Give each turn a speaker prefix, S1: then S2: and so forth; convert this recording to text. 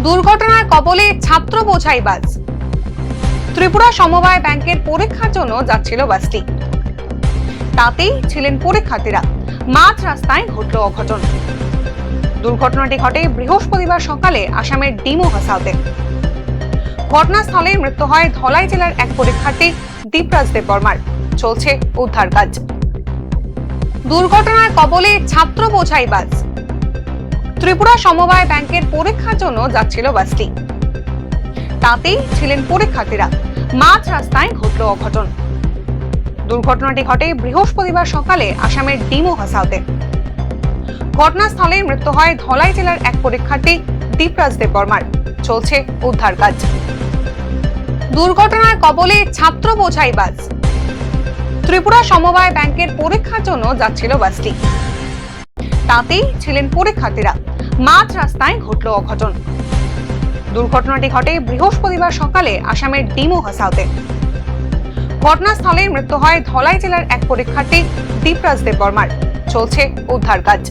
S1: দুর্ঘটনার কবলে ছাত্র বোঝাই বাস। ত্রিপুরা সমবায় ব্যাংকের পরীক্ষার জন্য যাচ্ছিল বাসটি, তাতেই ছিলেন পরীক্ষার্থীরা। মাঝ রাস্তায় ঘটল অঘটন। দুর্ঘটনাটি ঘটে বৃহস্পতিবার সকালে আসামের ডিমো হাসাওতে। ঘটনাস্থলে মৃত্যু হয় ধলাই জেলার এক পরীক্ষার্থী দীপরাজ দেববর্মার। চলছে উদ্ধার কাজ। দুর্ঘটনার কবলে ছাত্র বোঝাই বাস। ত্রিপুরা সমবায় ব্যাংকের পরীক্ষার জন্য যাচ্ছিল বাসটি, তাতেই ছিলেন পরীক্ষার্থীরা। মাঝ রাস্তায় ঘটল অঘটন। দুর্ঘটনাটি ঘটে বৃহস্পতিবার সকালে আসামের ডিমো হাসাওতে। ঘটনাস্থলে মৃত্যু হয় ধলাই জেলার এক পরীক্ষার্থী দীপরাজ দেববর্মার। চলছে উদ্ধার কাজ। দুর্ঘটনার কবলে ছাত্র বোঝাই বাস। ত্রিপুরা সমবায় ব্যাংকের পরীক্ষার জন্য যাচ্ছিল বাসটি, তাতেই ছিলেন পরীক্ষার্থীরা। মাঝ রাস্তায় ঘটল অঘটন। দুর্ঘটনাটি ঘটে বৃহস্পতিবার সকালে আসামের ডিমো হাসাওতে। ঘটনাস্থলে মৃত্যু হয় ধলাই জেলার এক পরীক্ষার্থী দীপরাজ দেববর্মার। চলছে উদ্ধার কাজ।